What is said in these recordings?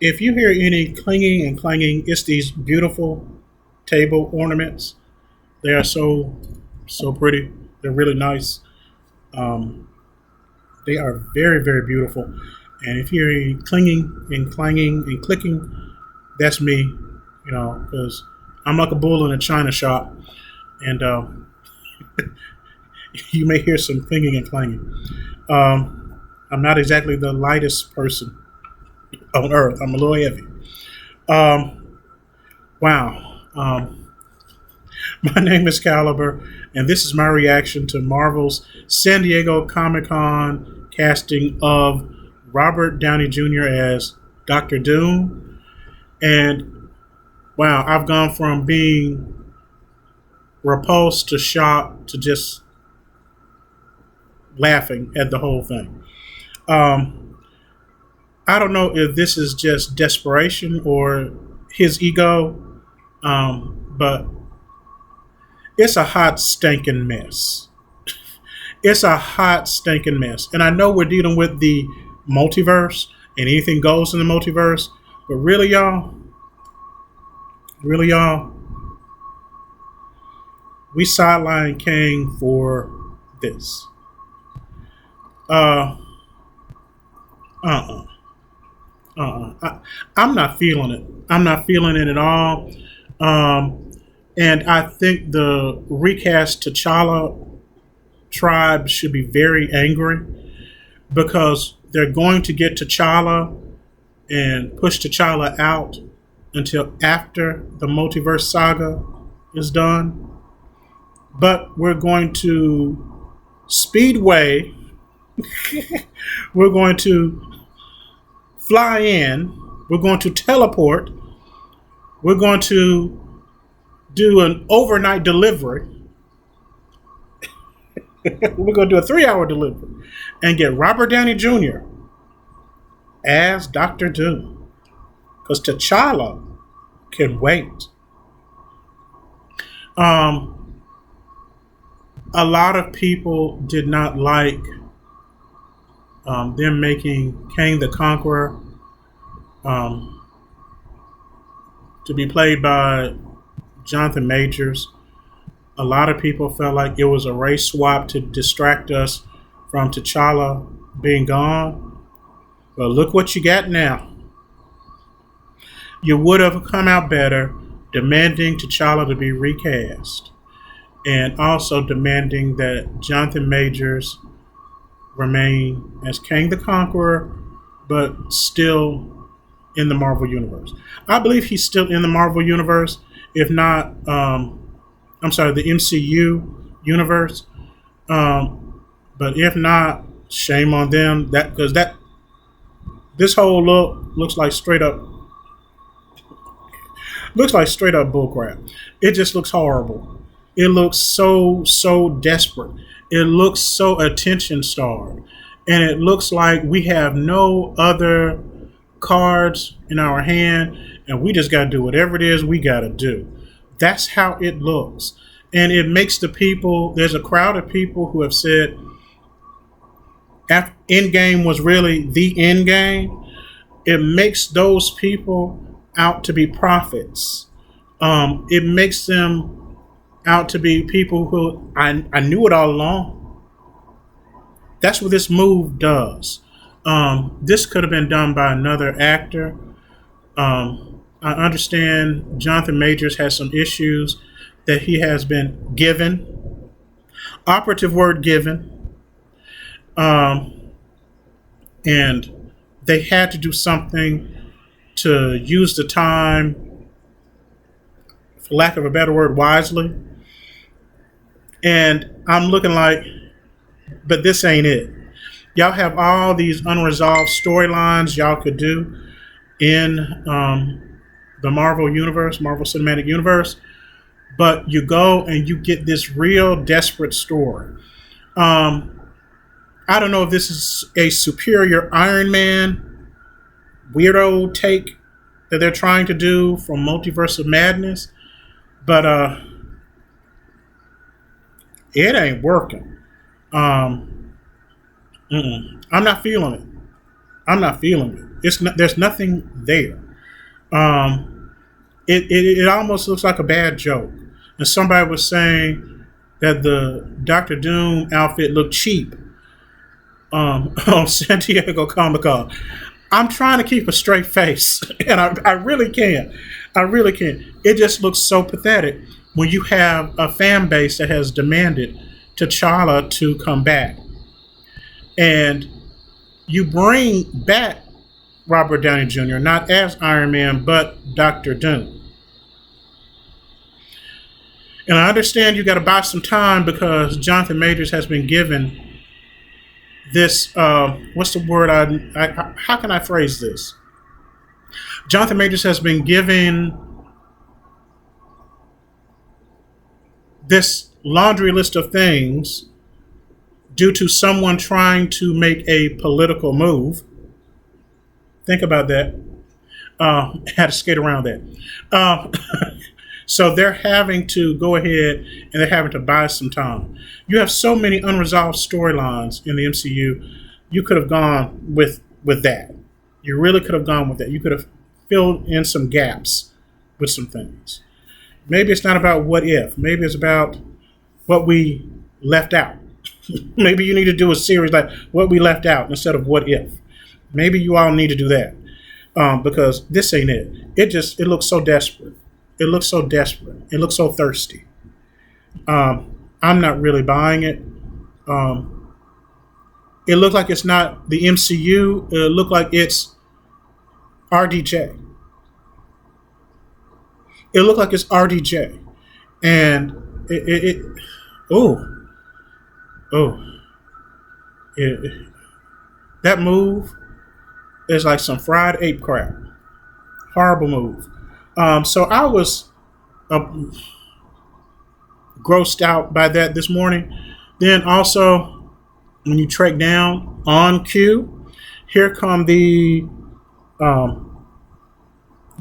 if you hear any clinging and clanging, it's these beautiful table ornaments. They are so pretty. They're really nice. Um, they are very very beautiful. And if you hear any clinging and clanging and clicking, that's me. You know, because I'm like a bull in a china shop, and you may hear some clinging and clanging. I'm not exactly the lightest person on earth. I'm a little heavy. Um, wow. My name is Caliber, and this is my reaction to Marvel's San Diego Comic Con casting of Robert Downey Jr. as Doctor Doom. And wow, I've gone from being repulsed to shocked to just laughing at the whole thing. Um, I don't know if this is just desperation or his ego, but it's a hot stinking mess. It's a hot stinking mess. And I know we're dealing with the multiverse and anything goes in the multiverse, but really, y'all, we sidelined Kang for this. Uh, uh-uh. I'm not feeling it. I'm not feeling it at all. And I think the recast T'Challa tribe should be very angry because they're going to get T'Challa and push T'Challa out until after the multiverse saga is done. But we're going to speedway, we're going to fly in, we're going to teleport, we're going to do an overnight delivery. We're going to do a 3-hour delivery and get Robert Downey Jr. as Doctor Doom. Because T'Challa can wait. A lot of people did not like them making Kang the Conqueror to be played by Jonathan Majors. A lot of people felt like it was a race swap to distract us from T'Challa being gone. But look what you got now. You would have come out better demanding T'Challa to be recast and also demanding that Jonathan Majors remain as Kang the Conqueror, but still in the Marvel Universe. I believe he's still in the Marvel Universe, if not, the MCU universe. But if not, shame on them. Because this whole looks like straight up bullcrap. It just looks horrible. It looks so desperate. It looks so attention starved, and it looks like we have no other cards in our hand, and we just got to do whatever it is we got to do. That's how it looks. And it makes the people, there's a crowd of people who have said Endgame was really the end game. It makes those people out to be prophets. It makes them out to be people who I knew it all along. That's what this move does. This could have been done by another actor. I understand Jonathan Majors has some issues that he has been given. Operative word given. And they had to do something to use the time, for lack of a better word, wisely. And I'm looking like, but this ain't it. Y'all have all these unresolved storylines y'all could do in the Marvel Universe, Marvel Cinematic Universe, but you go and you get this real desperate story. I don't know if this is a superior Iron Man weirdo take that they're trying to do from Multiverse of Madness, but it ain't working. I'm not feeling it. I'm not feeling it. There's nothing there. It almost looks like a bad joke. And somebody was saying that the Dr. Doom outfit looked cheap on San Diego Comic-Con. I'm trying to keep a straight face, and I really can't. I really can't. It just looks so pathetic when you have a fan base that has demanded T'Challa to come back. And you bring back Robert Downey Jr., not as Iron Man, but Dr. Doom. And I understand you got to buy some time because Jonathan Majors has been given this, what's the word? How can I phrase this? Jonathan Majors has been given this laundry list of things due to someone trying to make a political move. Think about that. Had to skate around that. So they're having to go ahead and they're having to buy some time. You have so many unresolved storylines in the MCU. You could have gone with that. You really could have gone with that. You could have filled in some gaps with some things. Maybe it's not about what if. Maybe it's about what we left out. Maybe you need to do a series like what we left out instead of what if. Maybe you all need to do that because this ain't it. It looks so desperate. It looks so desperate. It looks so thirsty. I'm not really buying it. It looked like it's not the MCU. It looked like it's RDJ. It looked like it's RDJ. And that move is like some fried ape crap. Horrible move. So I was grossed out by that this morning. Then also, when you track down on cue, here come the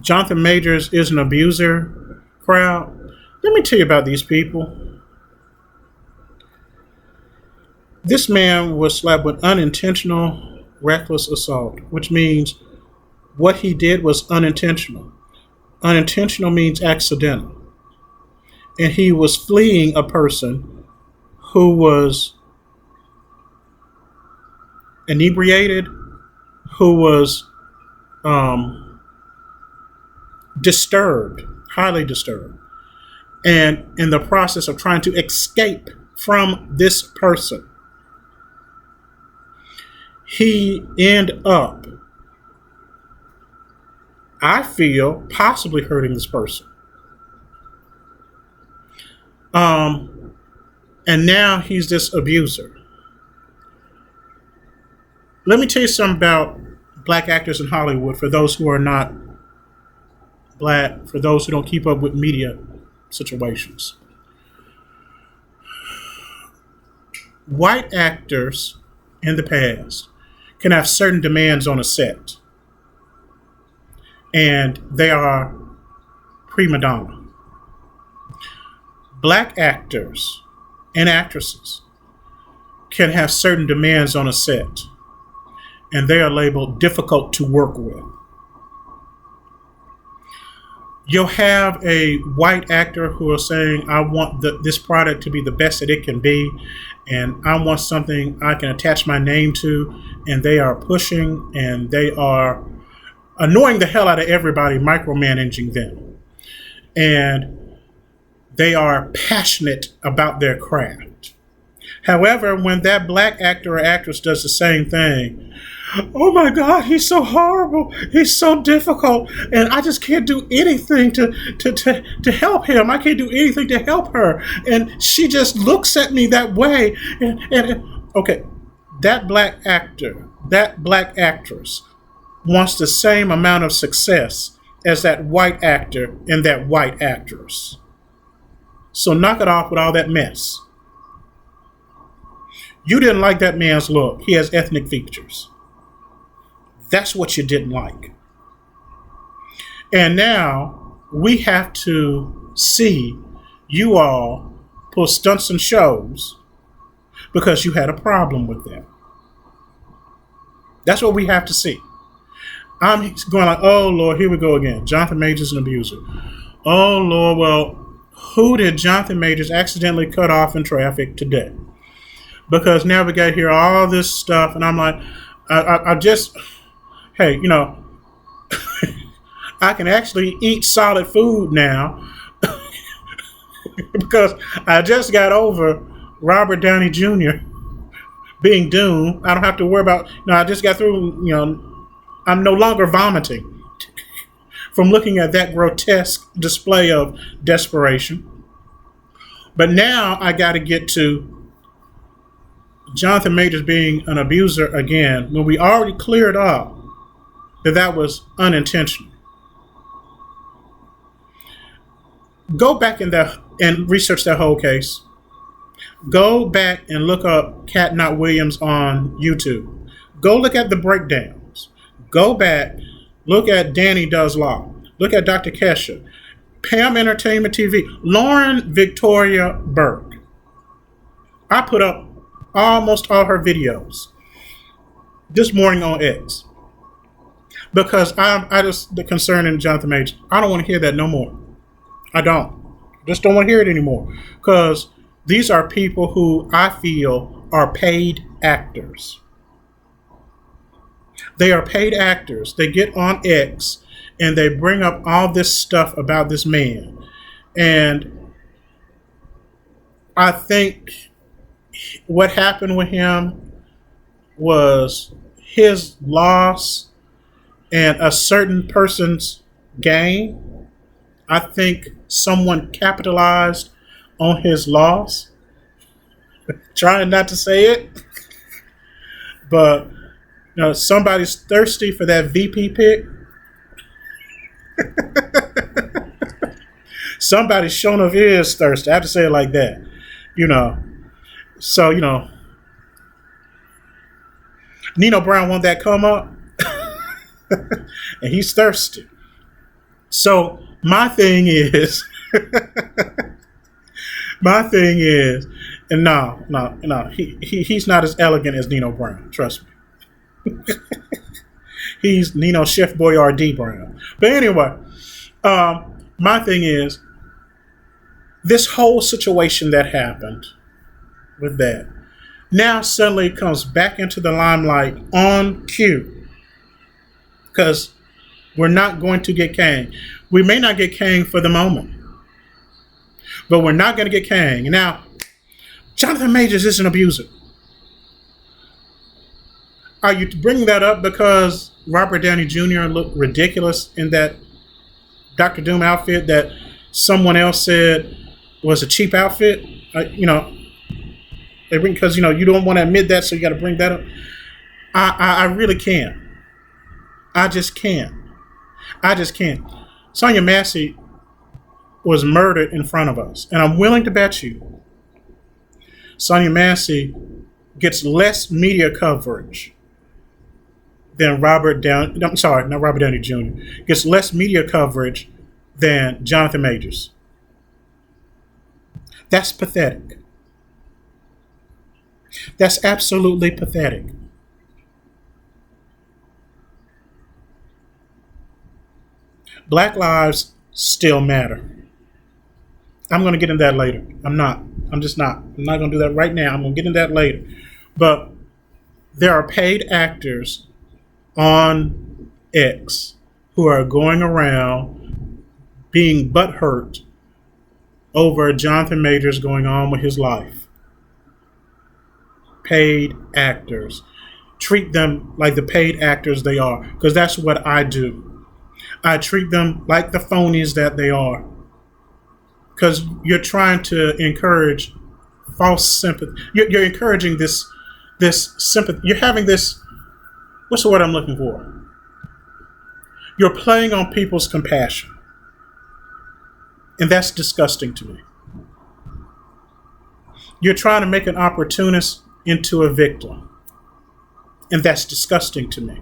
Jonathan Majors is an abuser crowd. Let me tell you about these people. This man was slapped with unintentional reckless assault, which means what he did was unintentional. Unintentional means accidental. And he was fleeing a person who was inebriated, who was disturbed, highly disturbed. And in the process of trying to escape from this person, he ended up, I feel, possibly hurting this person. And now he's this abuser. Let me tell you something about black actors in Hollywood for those who are not black, for those who don't keep up with media situations. White actors in the past can have certain demands on a set, and they are prima donna. Black actors and actresses can have certain demands on a set, and they are labeled difficult to work with. You'll have a white actor who is saying, I want this product to be the best that it can be, and I want something I can attach my name to, and they are pushing and they are annoying the hell out of everybody, micromanaging them. And they are passionate about their craft. However, when that black actor or actress does the same thing, oh my God, he's so horrible. He's so difficult. And I just can't do anything to help him. I can't do anything to help her. And she just looks at me that way. And okay, that black actor, that black actress wants the same amount of success as that white actor and that white actress. So knock it off with all that mess. You didn't like that man's look. He has ethnic features. That's what you didn't like. And now we have to see you all pull stunts and shows because you had a problem with that. That's what we have to see. I'm going like, oh Lord, here we go again. Jonathan Majors an abuser. Oh Lord, well, who did Jonathan Majors accidentally cut off in traffic today? Because now we got to hear all this stuff, and I'm like, I just, hey, I can actually eat solid food now because I just got over Robert Downey Jr. being Doom. I don't have to worry about, I just got through, I'm no longer vomiting from looking at that grotesque display of desperation. But now I got to get to Jonathan Majors being an abuser again when we already cleared up that was unintentional. Go back and research that whole case. Go back and look up Cat Not Williams on YouTube. Go look at the breakdowns. Go back, look at Danny Does Law. Look at Dr. Kesha, Pam Entertainment TV, Lauren Victoria Burke. I put up almost all her videos this morning on X because I just the concern in Jonathan Majors. I don't want to hear that no more. I don't. Just don't want to hear it anymore because these are people who I feel are paid actors. They are paid actors. They get on X and they bring up all this stuff about this man. And I think what happened with him was his loss and a certain person's gain. I think someone capitalized on his loss. Trying not to say it. But somebody's thirsty for that VP pick. Somebody shown of is thirsty. I have to say it like that. So, Nino Brown want that come up. And he's thirsty. So my thing is, and no, he's not as elegant as Nino Brown. Trust me. He's Nino Chef Boyardee Brown. But anyway, my thing is, this whole situation that happened with that now suddenly comes back into the limelight on cue because we're not going to get Kang. We may not get Kang for the moment, but we're not going to get Kang. And now, Jonathan Majors is an abuser. Are you bringing that up because Robert Downey Jr. looked ridiculous in that Dr. Doom outfit that someone else said was a cheap outfit? Because you don't want to admit that, so you got to bring that up. I really can't. I just can't. Sonya Massey was murdered in front of us, and I'm willing to bet you Sonya Massey gets less media coverage than Robert Downey. I'm sorry, not Robert Downey Jr. Gets less media coverage than Jonathan Majors. That's pathetic. That's absolutely pathetic. Black lives still matter. I'm going to get into that later. I'm not. I'm just not. I'm not going to do that right now. I'm going to get into that later. But there are paid actors on X who are going around being butthurt over Jonathan Majors going on with his life. Paid actors. Treat them like the paid actors they are, because that's what I do. I treat them like the phonies that they are, because you're trying to encourage false sympathy. You're encouraging this sympathy. You're having this, what's the word I'm looking for? You're playing on people's compassion. And that's disgusting to me. You're trying to make an opportunist into a victim. And that's disgusting to me.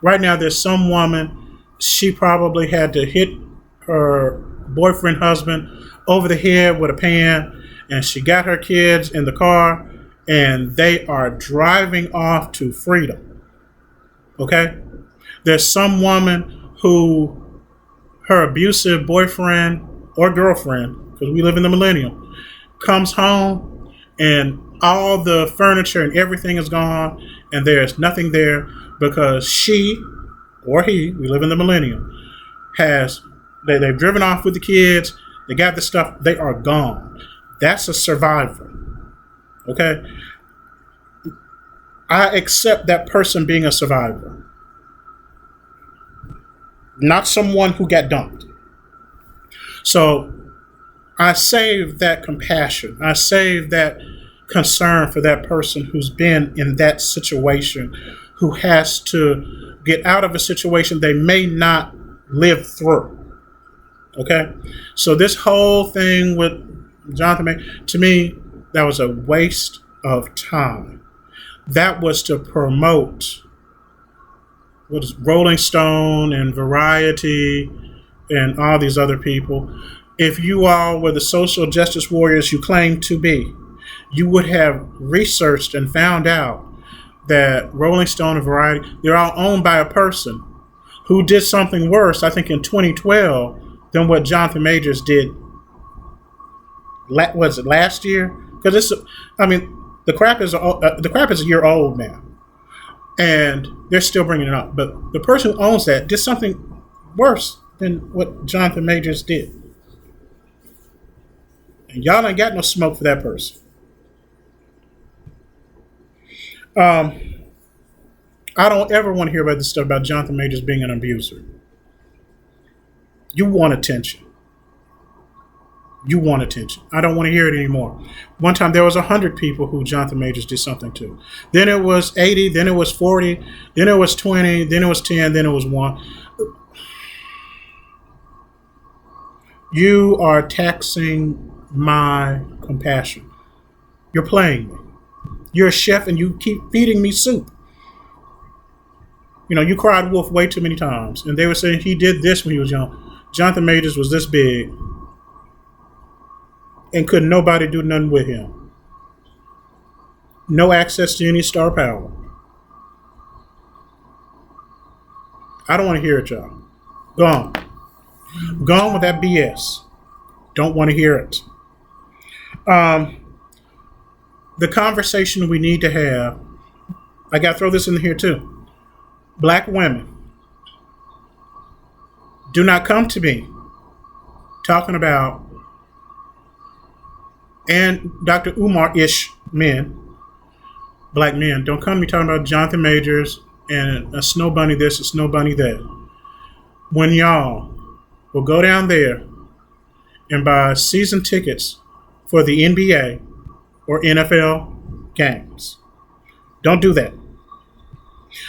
Right now, there's some woman, she probably had to hit her boyfriend, husband over the head with a pan, and she got her kids in the car, and they are driving off to freedom. Okay? There's some woman who her abusive boyfriend or girlfriend, because we live in the millennium, comes home and all the furniture and everything is gone and there's nothing there because she or he, we live in the millennium, they've driven off with the kids, they got the stuff, they are gone. That's a survivor. Okay? I accept that person being a survivor. Not someone who got dumped. So I save that compassion. I save that concern for that person who's been in that situation, who has to get out of a situation they may not live through. Okay? So this whole thing with Jonathan, to me, that was a waste of time. That was to promote what is Rolling Stone and Variety and all these other people. If you all were the social justice warriors you claim to be, you would have researched and found out that Rolling Stone and Variety, they're all owned by a person who did something worse, I think in 2012, than what Jonathan Majors did. Was it last year? Because the crap is a year old now, and they're still bringing it up. But the person who owns that did something worse than what Jonathan Majors did, and y'all ain't got no smoke for that person. I don't ever want to hear about this stuff about Jonathan Majors being an abuser. You want attention. You want attention. I don't want to hear it anymore. One time there was 100 people who Jonathan Majors did something to. Then it was 80, then it was 40, then it was 20, then it was 10, then it was 1. You are taxing my compassion. You're playing me. You're a chef and you keep feeding me soup. You know, you cried wolf way too many times. And they were saying he did this when he was young. Jonathan Majors was this big. And could nobody do nothing with him. No access to any star power. I don't want to hear it, y'all. Gone. Gone with that BS. Don't want to hear it. The conversation we need to have, I got to throw this in here too. Black women, do not come to me talking about, and Dr. Umar-ish men, black men, don't come to me talking about Jonathan Majors and a snow bunny this, a snow bunny that. When y'all will go down there and buy season tickets for the NBA or NFL games. Don't do that.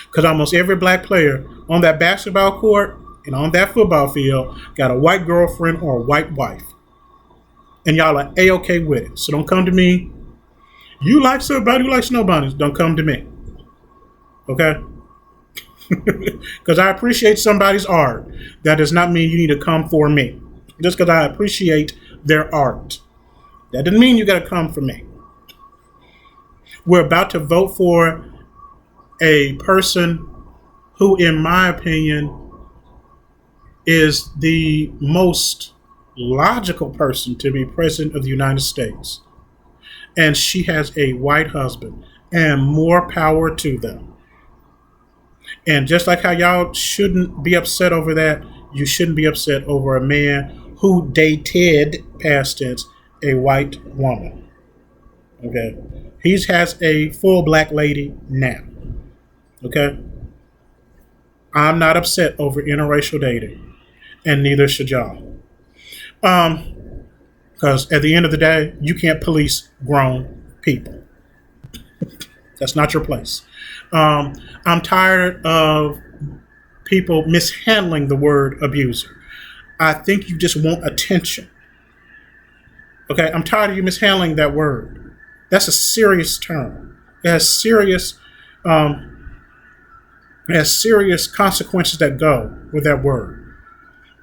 Because almost every black player on that basketball court and on that football field got a white girlfriend or a white wife. And y'all are A-okay with it. So don't come to me. You like somebody who likes snow bunnies. Don't come to me. Okay? Because I appreciate somebody's art. That does not mean you need to come for me. Just because I appreciate their art. That doesn't mean you got to come for me. We're about to vote for a person who, in my opinion, is the most logical person to be president of the United States. And she has a white husband, and more power to them. And just like how y'all shouldn't be upset over that, you shouldn't be upset over a man who dated, past tense, a white woman. Okay? He has a full black lady now. Okay? I'm not upset over interracial dating, and neither should y'all. Because at the end of the day, you can't police grown people. That's not your place. I'm tired of people mishandling the word abuser. I think you just want attention. Okay, I'm tired of you mishandling that word. That's a serious term. It has serious consequences that go with that word.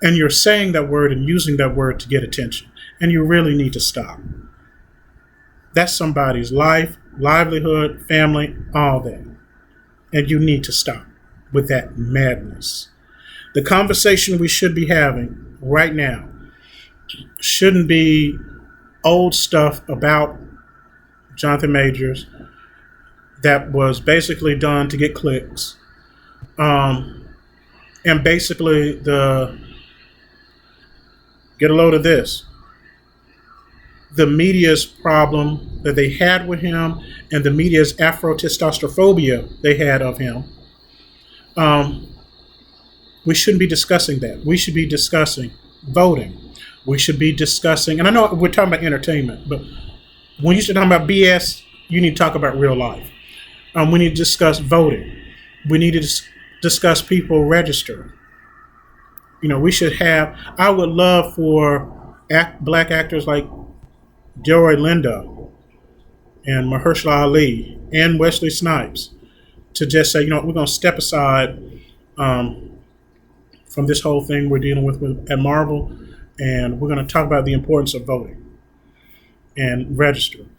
And you're saying that word and using that word to get attention. And you really need to stop. That's somebody's life, livelihood, family, all that. And you need to stop with that madness. The conversation we should be having right now shouldn't be old stuff about Jonathan Majors that was basically done to get clicks. And basically get a load of this. The media's problem that they had with him and the media's Afro-testosterophobia they had of him. We shouldn't be discussing that. We should be discussing voting. We should be discussing, and I know we're talking about entertainment, but when you start talking about BS, you need to talk about real life. We need to discuss voting. We need to discuss people registering. We should have, I would love for black actors like Delroy Lindo and Mahershala Ali and Wesley Snipes to just say, we're going to step aside from this whole thing we're dealing with at Marvel, and we're going to talk about the importance of voting and registering.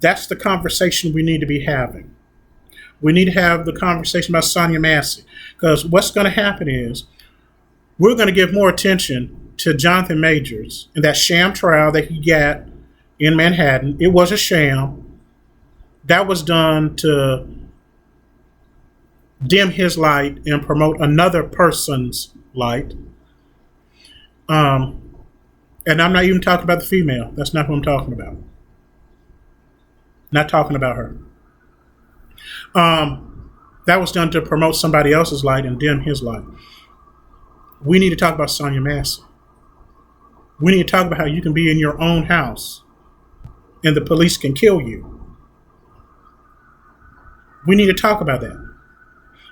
That's the conversation we need to be having. We need to have the conversation about Sonya Massey, because what's going to happen is we're going to give more attention to Jonathan Majors and that sham trial that he got in Manhattan. It was a sham. That was done to dim his light and promote another person's light. And I'm not even talking about the female. That's not who I'm talking about. Not talking about her. That was done to promote somebody else's light and dim his light. We need to talk about Sonya Massey. We need to talk about how you can be in your own house and the police can kill you. We need to talk about that.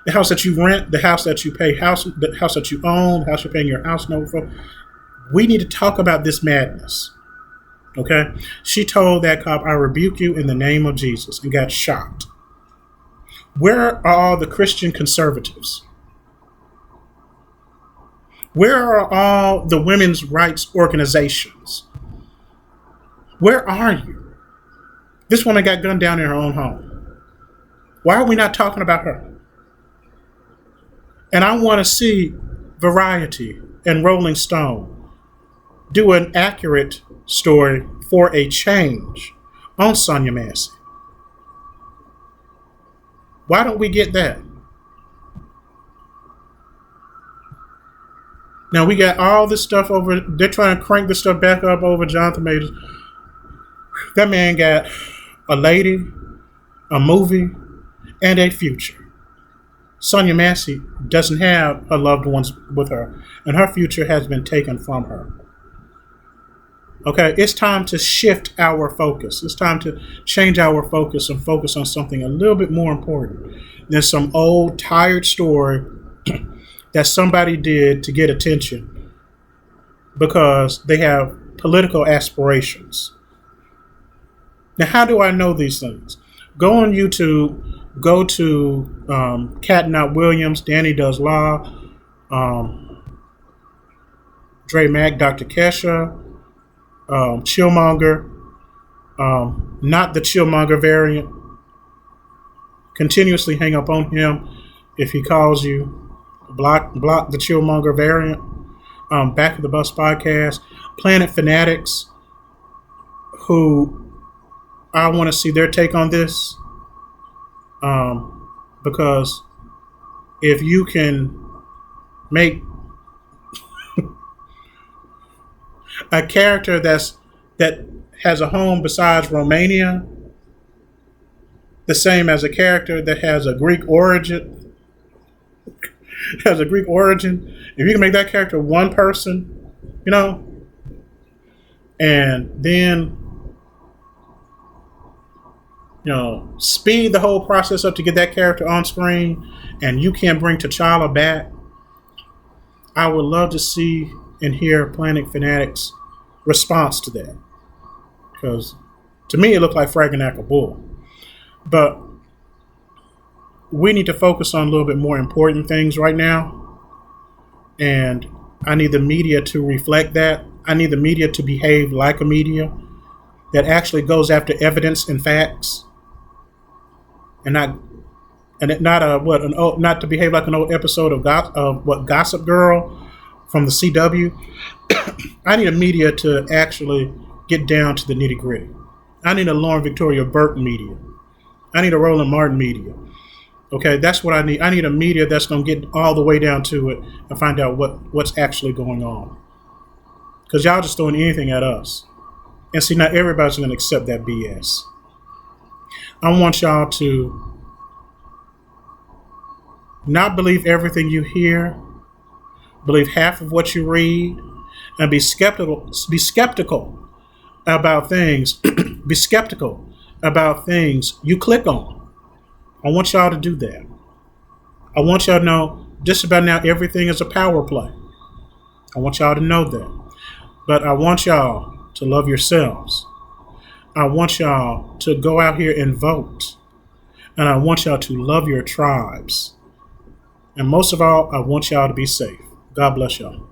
The house that you rent, the house that you pay, the house that you own, the house you're paying your house note for. We need to talk about this madness. Okay? She told that cop, "I rebuke you in the name of Jesus," and got shot. Where are all the Christian conservatives? Where are all the women's rights organizations? Where are you? This woman got gunned down in her own home. Why are we not talking about her? And I want to see Variety and Rolling Stone do an accurate story for a change on Sonya Massey. Why don't we get that? Now we got all this stuff over. They're trying to crank this stuff back up over Jonathan Majors. That man got a lady, a movie, and a future. Sonya Massey doesn't have her loved ones with her, and her future has been taken from her. Okay, it's time to shift our focus. It's time to change our focus and focus on something a little bit more important than some old, tired story that somebody did to get attention because they have political aspirations. Now, how do I know these things? Go on YouTube, go to Cat Not Williams, Danny Does Law, Dre Mack, Dr. Kesha, Chillmonger, not the Chillmonger variant. Continuously hang up on him if he calls you. Block the Chillmonger variant. Back of the Bus podcast. Planet Fanatics, who I want to see their take on this. Because if you can make a character that has a home besides Romania the same as a character that has a Greek origin, if you can make that character one person, and then speed the whole process up to get that character on screen, and you can't bring T'Challa back, I would love to see and hear Planet Fanatics' response to that. Because to me, it looked like Fragganackle Bull. But we need to focus on a little bit more important things right now. And I need the media to reflect that. I need the media to behave like a media that actually goes after evidence and facts and not and it not not to behave like an old episode of Gossip Girl from the CW. I need a media to actually get down to the nitty gritty. I need a Lauren Victoria Burke media. I need a Roland Martin media. Okay, that's what I need. I need a media that's going to get all the way down to it and find out what's actually going on. Because y'all just throwing anything at us. And see, not everybody's going to accept that BS. I want y'all to not believe everything you hear, believe half of what you read, and be skeptical about things. Be skeptical about things you click on. I want y'all to do that. I want y'all to know just about now everything is a power play. I want y'all to know that. But I want y'all to love yourselves. I want y'all to go out here and vote. And I want y'all to love your tribes. And most of all, I want y'all to be safe. God bless y'all.